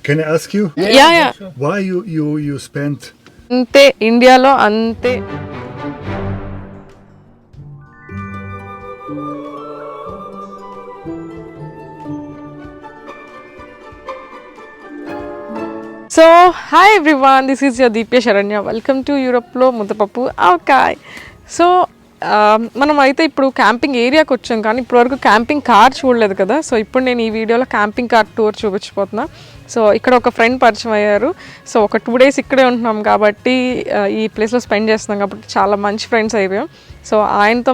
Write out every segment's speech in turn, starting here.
Can I ask you Yeah. why you spent? అంతే ఇండియాలో అంతే. So hi everyone, this is your Deepya Sharanya. Welcome to యూరోప్లో muddapappu avakaya. So మనం అయితే ఇప్పుడు క్యాంపింగ్ ఏరియాకి వచ్చాం, కానీ ఇప్పటివరకు క్యాంపింగ్ కార్ చూడలేదు కదా. సో ఇప్పుడు నేను ఈ వీడియోలో క్యాంపింగ్ కార్ టూర్ చూపించబోతున్నా. సో ఇక్కడ ఒక ఫ్రెండ్ పరిచయం అయ్యారు. సో ఒక 2 days ఇక్కడే ఉంటున్నాం కాబట్టి, ఈ ప్లేస్లో స్పెండ్ చేస్తున్నాం కాబట్టి చాలా మంచి ఫ్రెండ్స్ అయిపోయాం. సో ఆయనతో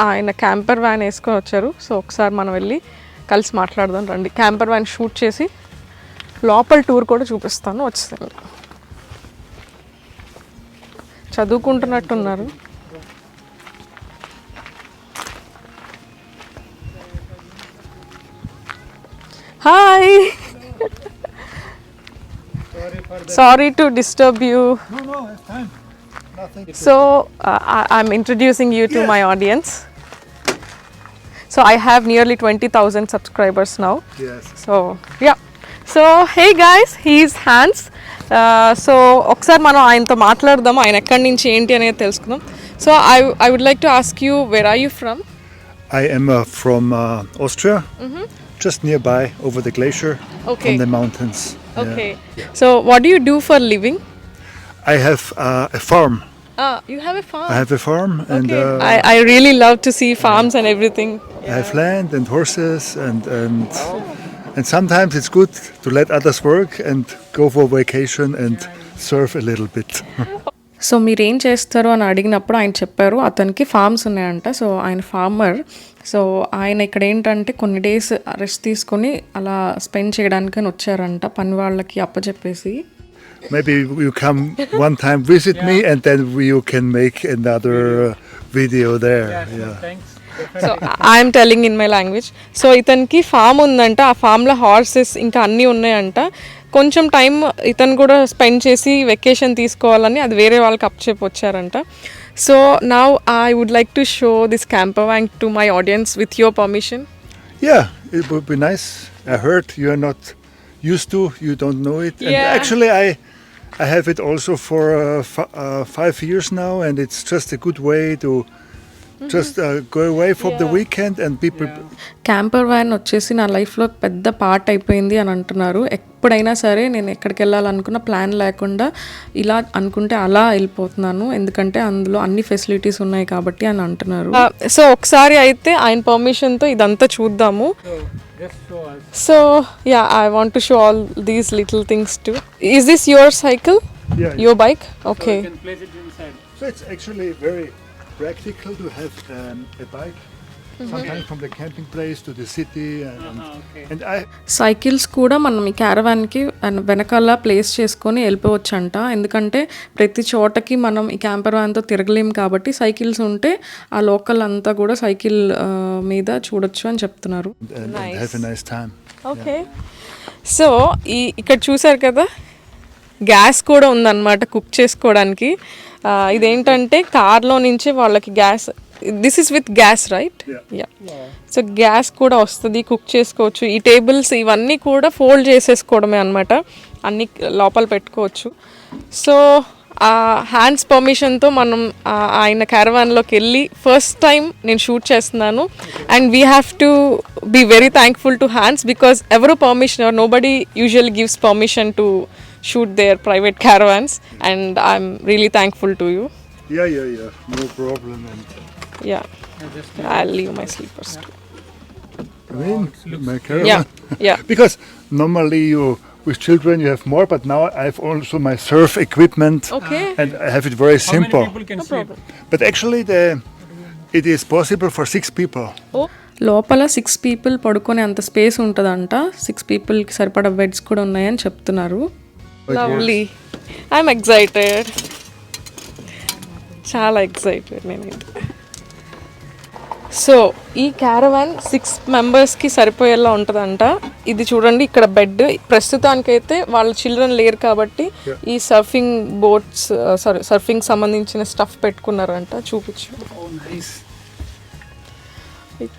ఆయన క్యాంపర్ వ్యాన్ వేసుకొని వచ్చారు. సో ఒకసారి మనం వెళ్ళి కలిసి మాట్లాడదాం రండి. క్యాంపర్ వ్యాన్ షూట్ చేసి లోపల టూర్ కూడా చూపిస్తాను, వచ్చేసాను. చదువుకుంటున్నట్టున్నారు. Hi, sorry to disturb you. No, it's fine. Nothing. So I'm introducing you to my audience. So I have nearly 20,000 subscribers now. Yes. So yeah. So hey guys, he's Hans. So ఒకసారి మనం ఆయనతో మాట్లాడదాం, ఆయన ఎక్కడి నుంచి ఏంటి అనేది తెలుసుకుందాం. So I would like to ask you, where are you from? I am from Austria, just nearby over the glacier, Okay. on the mountains. Okay. So what do you do for living? I have a farm. You have a farm. I have a farm, and Okay. I really love to see farms and everything. I have land and horses, and sometimes it's good to let others work and go for vacation and surf a little bit. So మీరు ఏం చేస్తారు అని అడిగినప్పుడు ఆయన చెప్పారు అతనికి forms ఉన్నాయంట. So ఆయన ఫార్మర్. సో ఆయన ఇక్కడ ఏంటంటే కొన్ని డేస్ రెస్ట్ తీసుకొని అలా స్పెండ్ చేయడానికి వచ్చారంట, పని వాళ్ళకి అప్పచెప్పేసి. Maybe you come one time visit me, and then you can make another video there. Yeah. So I'm telling in my language. So ఇతనికి ఫామ్ ఉందంట, ఆ ఫామ్లో హార్సెస్ ఇంకా అన్నీ ఉన్నాయంట. కొంచెం టైం ఇతను కూడా స్పెండ్ చేసి వెకేషన్ తీసుకోవాలని అది వేరే వాళ్ళకి అప్పచెప్పి వచ్చారంట. So now I would like to show this camper van to my audience with your permission. Yeah, it would be nice. I heard you are not used to, you don't know it. And Yeah. actually, I have it also for 5 years now, and it's just a good way to just go away for the weekend and be prepared. Camper van వచ్చేసి నా లైఫ్లో పెద్ద part అయిపోయింది అని అంటున్నారు. ఎప్పుడైనా సరే నేను ఎక్కడికి వెళ్ళాలనుకున్న ప్లాన్ లేకుండా ఇలా అనుకుంటే అలా వెళ్ళిపోతున్నాను, ఎందుకంటే అందులో అన్ని ఫెసిలిటీస్ ఉన్నాయి కాబట్టి అని అంటున్నారు. సో ఒకసారి అయితే ఆయన పర్మిషన్తో ఇదంతా చూద్దాము. So yeah, I want to show all these little things to. Is this your cycle? Yeah. Your bike? Okay. You can place it inside. So it's actually very practical to have a bike. Sometimes from the camping place to the city, Okay. and I cycles కూడా మనం ఈ క్యారవాన్కి వెనకాల place చేసుకొని వెళ్ళిపోవచ్చు అంట, ఎందుకంటే ప్రతి చోటకి మనం ఈ క్యాంపర్ వ్యాన్తో తిరగలేం కాబట్టి సైకిల్స్ ఉంటే ఆ లోకల్ అంతా కూడా సైకిల్ మీద చూడొచ్చు అని చెప్తున్నారు. have a nice time. Okay. So ఇక్కడ చూసారు కదా, గ్యాస్ కూడా ఉందన్నమాట కుక్ చేసుకోవడానికి. ఇదేంటంటే కార్లో నుంచి వాళ్ళకి gas, this is with gas right? Yeah. So gas కూడా వస్తుంది, కుక్ చేసుకోవచ్చు. ఈ టేబుల్స్ ఇవన్నీ కూడా ఫోల్డ్ చేసేసుకోవడమే అనమాట, అన్నీ లోపల పెట్టుకోవచ్చు. సో హ్యాండ్స్ పర్మిషన్తో మనం ఆయన క్యారవాన్లోకి వెళ్ళి ఫస్ట్ టైం నేను షూట్ చేస్తున్నాను. And we have to be very thankful to hands, because ఎవరు permission, nobody usually gives permission to shoot their private caravans, and I'm really thankful to you. Yeah. No problem. And Yeah, I'll leave my slippers too. I mean, my caravan. Yeah. Because normally with children you have more, but now I have also my surf equipment. Okay. And I have it very How simple. many people can No sleep? problem. But actually it is possible for 6 people. లోపల 6 people పడుకునే అంత space ఉంటుందంట. 6 peopleకి సరిపడా beds కూడా ఉన్నాయని చెప్తున్నారు. Lovely, I'm excited, చాలా excited నేనైతే. సో ఈ క్యారవాన్ 6 మెంబర్స్కి సరిపోయేలా ఉంటుందంట. ఇది చూడండి, ఇక్కడ బెడ్. ప్రస్తుతానికైతే వాళ్ళ చిల్డ్రన్ లేరు కాబట్టి ఈ సర్ఫింగ్ బోట్స్, సర్ఫింగ్ సంబంధించిన స్టఫ్ పెట్టుకున్నారంట. చూపించు.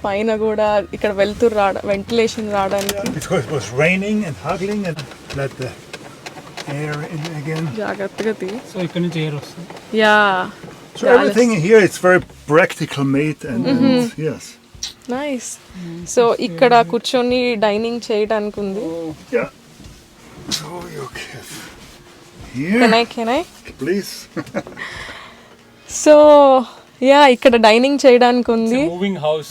పైన కూడా ఇక్కడ వెళ్తురు వెంటిలేషన్ రావడానికి Because it was raining and haggling and let the air in again. జాగ్రత్తగా తీ. సో ఇక్కడ నుంచి ఎయిర్ వస్తుంది. Yeah So everything here it's very practical made and yes. Nice. So ఇక్కడ కూర్చొని డైనింగ్ చేయడానికి ఉంది. Yeah. So you can here. Can I Please. So yeah ఇక్కడ డైనింగ్ చేయడానికి ఉంది. Moving house.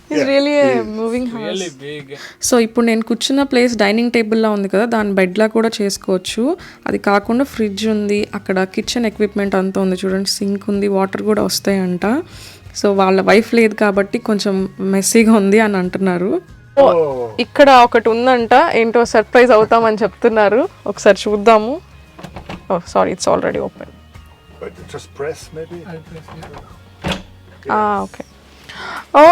It's really moving house. Really big. సో ఇప్పుడు నేను కూర్చున్న ప్లేస్ డైనింగ్ టేబుల్లా ఉంది కదా, దాని బెడ్లా కూడా చేసుకోవచ్చు. అది కాకుండా ఫ్రిడ్జ్ ఉంది, అక్కడ కిచెన్ ఎక్విప్మెంట్ అంతా ఉంది చూడండి, సింక్ ఉంది, వాటర్ కూడా వస్తాయంట. సో వాళ్ళ వైఫ్ లేదు కాబట్టి కొంచెం మెస్సీగా ఉంది అని అంటున్నారు. ఇక్కడ ఒకటి ఉందంట, ఏంటో సర్ప్రైజ్ అవుతామని చెప్తున్నారు. ఒకసారి చూద్దాము. Oh sorry, it's already open. But just press maybe. Okay. Oh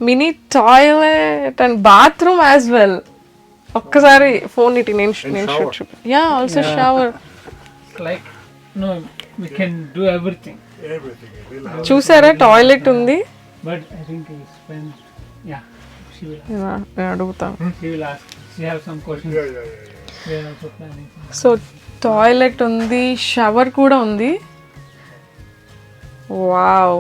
mini toilet and bathroom as well. ఒక్కసారి ఫోన్ ఇటు నేను shoot yeah also shower. Like no we can do everything. Everything. We'll have. చూసారా toilet ఉంది. But I think we spend yeah she will నేను అడుగుతాను. She will ask. She have some questions. Yeah. We are also planning. So toilet ఉంది, shower కూడా ఉంది. Wow,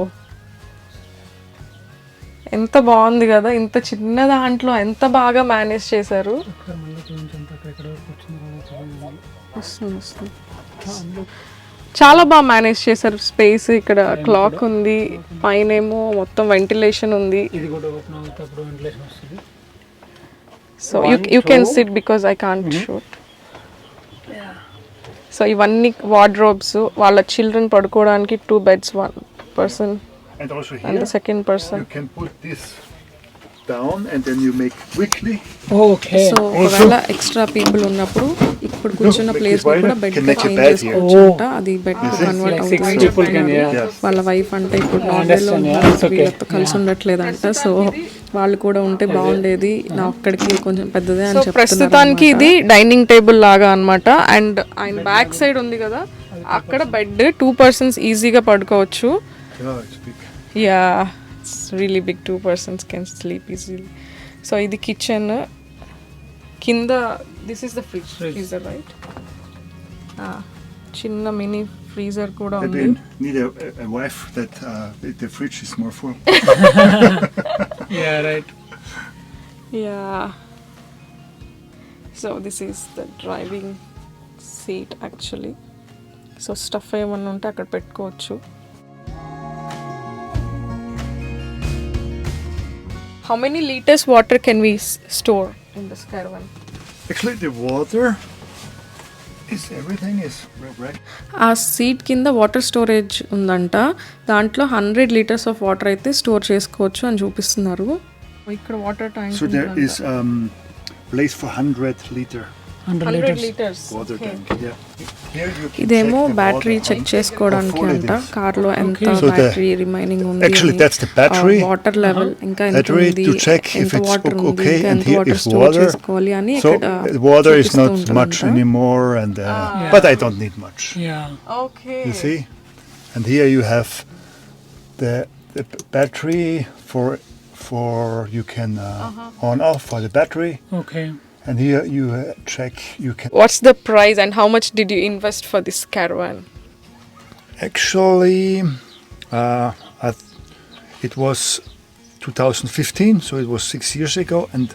ఎంత బాగుంది కదా, ఇంత చిన్న దాంట్లో ఎంత బాగా మేనేజ్ చేశారు. ఒకసారి మళ్ళీ కొంచెం అక్కడ వస్తుంది. చాలా బాగా మేనేజ్ చేశారు స్పేస్. ఇక్కడ క్లాక్ ఉంది, పైన ఏమో మొత్తం వెంటిలేషన్ ఉంది. ఇది కూడా ఓపెన్ అవుతప్పుడు వెంటిలేషన్ వస్తుంది. So you can SIT because I can't shoot. So ఇవన్నీ వార్డ్రోబ్స్, వాళ్ళ చిల్డ్రన్ పడుకోవడానికి 2 beds, 1 person And also and here the second person. you can put this down and then you make quickly. Okay. So ఒకవేళ extra people ఉన్నప్పుడు ఇప్పుడు కూర్చున్న make place it wider, కూడా bed can make a change bed చేసుకోవచ్చు అంట. అది bed convert Like 6 అవుతుంది people can, yeah. Yes. వాళ్ళ వైఫ్ అంటే ఇప్పుడు I normal understand, yeah. It's okay. వీళ్ళతో కలిసి ఉండట్లేదంట. సో వాళ్ళు కూడా ఉంటే బాగుండేది, నా ఒక్కడికి కొంచెం పెద్దదే అని చెప్తున్నారు. ప్రస్తుతానికి ఇది డైనింగ్ టేబుల్ లాగా అన్నమాట. అండ్ ఆయన బ్యాక్ సైడ్ ఉంది కదా, అక్కడ బెడ్ 2 persons ఈజీగా పడుకోవచ్చు. Yeah, it's big. Yeah it's really big. 2 persons can sleep easily. So ఇది కిచెన్ కింద. This is the freezer right. చిన్న మినీ ఫ్రీజర్ కూడా Maybe ఉంది. need a wife that the fridge is more full. Yeah right. Yeah so this is the driving seat actually. So stuff ఏమన్నా ఉంటే అక్కడ పెట్టుకోవచ్చు. How many liters water can we store in this caravan? Actually, the water is everything is right. ఆ seat కింద water storage ఉందంట. దాంట్లో 100 liters of water అయితే store చేసుకోవచ్చు అని చూపిస్తున్నారు. ఇక్కడ water tank So there is place for 100 liter 100 liters. water tank. Yeah. Here you can ఇదేమో check the battery water, check how చేసుకోవడానికి full it అంట. is. కార్లో ఎంత So the- బ్యాటరీ రిమైనింగ్ ఉంది, Actually, that's the battery. Water level ఇంకా ఎంత Battery ఉంది, to check if ఎంత it's వాటర్ ఉంది, okay, ఇంకా and ఎంత here water is store water. చేసుకోవాలి అని So ఇక్కడ water is చూపిస్తూ not ఉంటారంట. much anymore, and but I don't need much. Yeah. Okay. You see, and here you have the battery for you can on off for the battery, okay. and here you check you can What's the price and how much did you invest for this caravan? actually it was 2015, so it was 6 years ago, and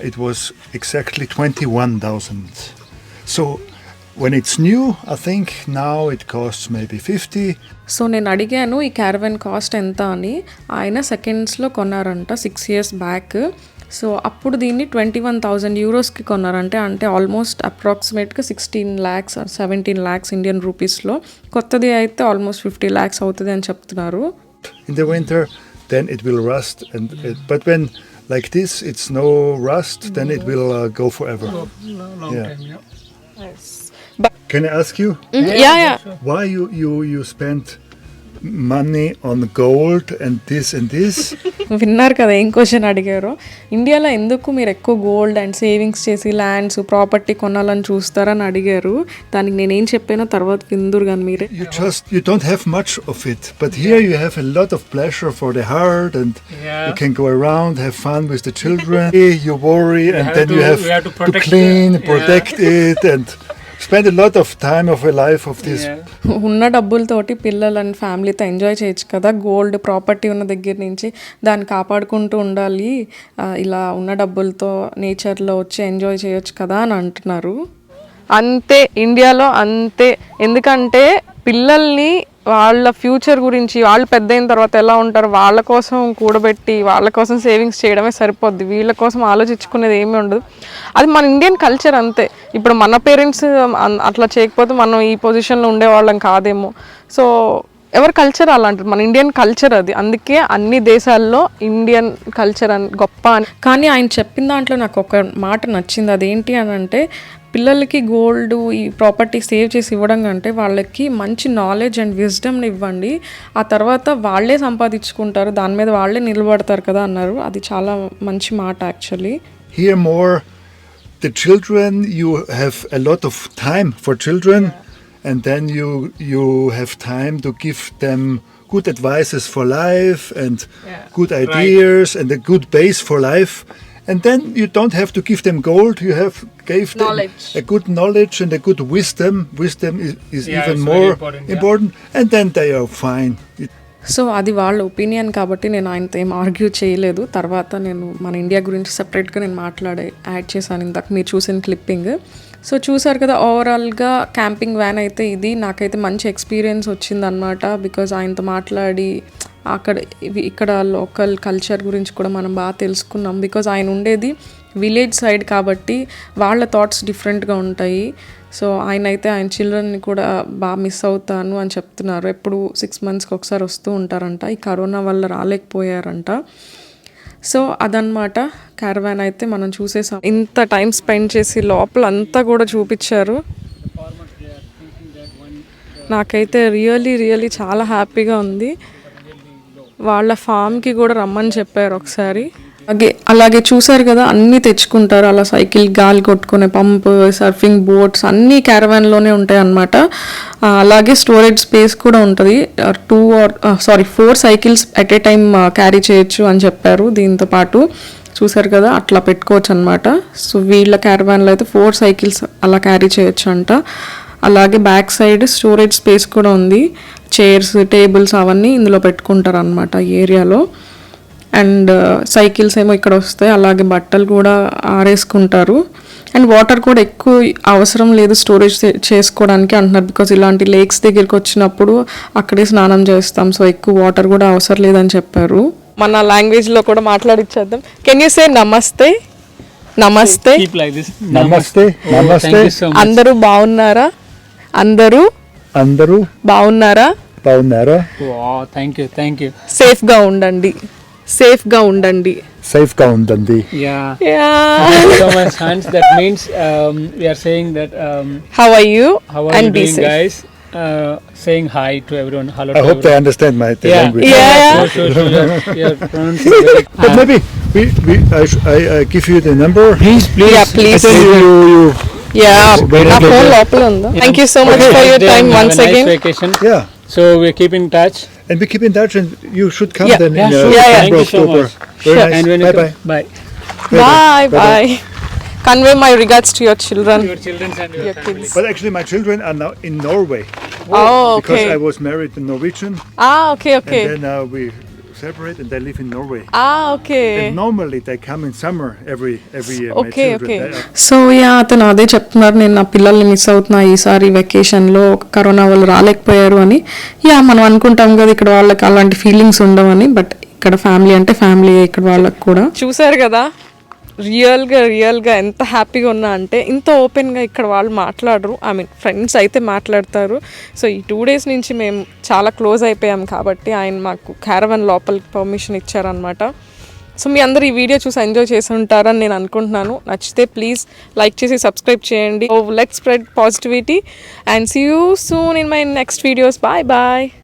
it was exactly 21,000. So when it's new, I think now it costs maybe 50. So నేను అడిగాను ఈ caravan cost ఎంత అని. ఆయన సెకండ్స్లో కొన్నారంట 6 years back. So అప్పుడు దీన్ని 21,000 euros కొన్నారంటే, అంటే ఆల్మోస్ట్ అప్రాక్సిమేట్గా 16 lakhs or 17 lakhs ఇండియన్ రూపీస్లో. కొత్తది అయితే ఆల్మోస్ట్ 50 lakhs అవుతుంది అని చెప్తున్నారు. In the winter, then it will rust, but when like this, it's no rust, then it will go forever. Long Yeah. time, yeah. But Can I ask you yeah. why you spent money on gold and this and this. విన్నారు కదా ఏం question అడిగారు. ఇండియాలో ఎందుకు మీరు ఎక్కువ gold and savings చేసి lands property కొనాలని చూస్తారని అడిగారు. దానికి నేనేం చెప్పానో తర్వాత విందురు కానీ మీరే. You don't have much of it, but here you have a lot of pleasure for the heart, and you can go around, have fun with the children. You worry, and then you have to clean, protect it, and spend a lot of time of your life of this. ఉన్న డబ్బులతోటి పిల్లలు and ఫ్యామిలీతో enjoy చేయొచ్చు కదా. Gold property ఉన్న దగ్గర నుంచి దాన్ని కాపాడుకుంటూ ఉండాలి. ఇలా ఉన్న డబ్బులతో నేచర్లో వచ్చి ఎంజాయ్ చేయొచ్చు కదా అని అంటున్నారు. అంతే ఇండియాలో అంతే. ఎందుకంటే పిల్లల్ని వాళ్ళ ఫ్యూచర్ గురించి వాళ్ళు పెద్ద అయిన తర్వాత ఎలా ఉంటారు వాళ్ళ కోసం కూడబెట్టి వాళ్ళ కోసం సేవింగ్స్ చేయడమే సరిపోద్ది. వీళ్ళ కోసం ఆలోచించుకునేది ఏమీ ఉండదు. అది మన ఇండియన్ కల్చర్ అంతే. ఇప్పుడు మన పేరెంట్స్ అట్లా చేయకపోతే మనం ఈ పొజిషన్లో ఉండేవాళ్ళం కాదేమో. సో ఎవరి కల్చర్ అలాంటిది, మన ఇండియన్ కల్చర్ అది. అందుకే అన్ని దేశాల్లో ఇండియన్ కల్చర్ అని గొప్ప అని. కానీ ఆయన చెప్పిన దాంట్లో నాకు ఒక మాట నచ్చింది. అదేంటి అని అంటే పిల్లలకి గోల్డ్ ఈ ప్రాపర్టీ సేవ్ చేసి ఇవ్వడం కంటే వాళ్ళకి మంచి నాలెడ్జ్ అండ్ విజ్డమ్ని ఇవ్వండి. ఆ తర్వాత వాళ్ళే సంపాదించుకుంటారు, దాని మీద వాళ్ళే నిలబడతారు కదా అన్నారు. అది చాలా మంచి మాట actually. Here more the children, you have a lot of time for children, and then you have time to give them good advices for life and good ideas and a good base for life. And then you don't have to give them gold, you have gave them a good knowledge and a good wisdom. Wisdom is even more important, and then they are fine. So అది వాళ్ళ opinion కాబట్టి నేను ఆయనతో ఏం argue చేయలేదు. తర్వాత నేను మన ఇండియా గురించి సపరేట్గా నేను యాడ్ చేశాను ఇందాక మీరు చూసిన క్లిప్పింగ్. సో చూసారు కదా, ఓవరాల్గా క్యాంపింగ్ వ్యాన్ అయితే ఇది. నాకైతే మంచి ఎక్స్పీరియన్స్ వచ్చిందనమాట. బికాజ్ ఆయనతో మాట్లాడి ఇక్కడ లోకల్ కల్చర్ గురించి కూడా మనం బాగా తెలుసుకున్నాం. బికాజ్ ఆయన ఉండేది విలేజ్ సైడ్ కాబట్టి వాళ్ళ థాట్స్ డిఫరెంట్గా ఉంటాయి. సో ఆయన చిల్డ్రన్ని కూడా బాగా మిస్ అవుతాను అని చెప్తున్నారు. ఎప్పుడు 6 monthsకి ఒకసారి వస్తూ ఉంటారంట. ఈ కరోనా వల్ల రాలేకపోయారంట. సో అదనమాట క్యారవాన్ అయితే మనం చూసేసాం. ఇంత టైం స్పెండ్ చేసి లోపల అంతా కూడా చూపించారు. నాకైతే రియల్లీ చాలా హ్యాపీగా ఉంది. వాళ్ళ ఫామ్కి కూడా రమ్మని చెప్పారు ఒకసారి. అలాగే చూసారు కదా, అన్నీ తెచ్చుకుంటారు. అలా సైకిల్ గాలి కొట్టుకునే పంప్, సర్ఫింగ్ బోట్స్ అన్నీ క్యారవాన్లోనే ఉంటాయి అన్నమాట. అలాగే స్టోరేజ్ స్పేస్ కూడా ఉంటుంది. 4 cycles at a time carry చేయొచ్చు అని చెప్పారు. దీంతో పాటు చూసారు కదా అట్లా పెట్టుకోవచ్చు అనమాట. సో వీళ్ళ క్యారవాన్లో అయితే 4 సైకిల్స్ అలా క్యారీ చేయొచ్చు అంట. అలాగే బ్యాక్ సైడ్ స్టోరేజ్ స్పేస్ కూడా ఉంది. చైర్స్, టేబుల్స్ అవన్నీ ఇందులో పెట్టుకుంటారు అనమాట ఈ ఏరియాలో. అండ్ సైకిల్స్ ఏమో ఇక్కడ వస్తాయి. అలాగే బట్టలు కూడా ఆరేసుకుంటారు. అండ్ వాటర్ కూడా ఎక్కువ అవసరం లేదు స్టోరేజ్ చేసుకోవడానికి అంటున్నారు. బికాజ్ ఇలాంటి లేక్స్ దగ్గరికి వచ్చినప్పుడు అక్కడే స్నానం చేస్తాం. సో ఎక్కువ వాటర్ కూడా అవసరం లేదని చెప్పారు. మన లాంగ్వేజ్లో కూడా మాట్లాడిచ్చేద్దాం. కెన్ యూ సే నమస్తే? నమస్తే. నమస్తే. నమస్తే. అందరూ బాగున్నారా? అందరూ బాగున్నారా? Thank you. సేఫ్గా ఉండండి. So much hands, that means we are saying that how are you and be safe, guys. Saying hi to everyone. Hello. I hope they understand my language. Sure. You're pronouncing very but maybe I give you the number. Please. Yeah, please. నా phone లోపల ఉందా? Thank you so much for your time once again. Nice vacation. Yeah. So we keep in touch. And we keep in touch, and you should come then in sure. Thank you so October. much. Very nice. And when Bye. Bye. Convey my regards to your children. Your children and your family. But actually, my children are now in Norway. Oh, okay. Because I was married to Norwegian. Okay. And then we separate, and they live in Norway. Okay. And normally they come in summer every year. Okay. My children. So అతను అదే చెప్తున్నారు, నేను నా పిల్లల్ని miss అవుతున్నా ఈసారి వెకేషన్లో, corona వల్ల రాలేకపోయారు అని. మనం అనుకుంటాం కదా ఇక్కడ వాళ్ళకి అలాంటి ఫీలింగ్స్ ఉండవని. బట్ ఇక్కడ ఫ్యామిలీ అంటే ఫ్యామిలీ ఇక్కడ వాళ్ళకి కూడా. చూసారు కదా రియల్గా ఎంత హ్యాపీగా ఉన్నా అంటే ఇంత ఓపెన్గా ఇక్కడ వాళ్ళు మాట్లాడరు. ఫ్రెండ్స్ అయితే మాట్లాడతారు. సో ఈ 2 days నుంచి మేము చాలా క్లోజ్ అయిపోయాం కాబట్టి ఆయన మాకు క్యారవాన్ లోపలికి పర్మిషన్ ఇచ్చారనమాట. సో మీ అందరూ ఈ వీడియో చూసి ఎంజాయ్ చేసి ఉంటారని నేను అనుకుంటున్నాను. నచ్చితే ప్లీజ్ లైక్ చేసి సబ్స్క్రైబ్ చేయండి. Let's spread positivity and see you soon in my next videos. Bye.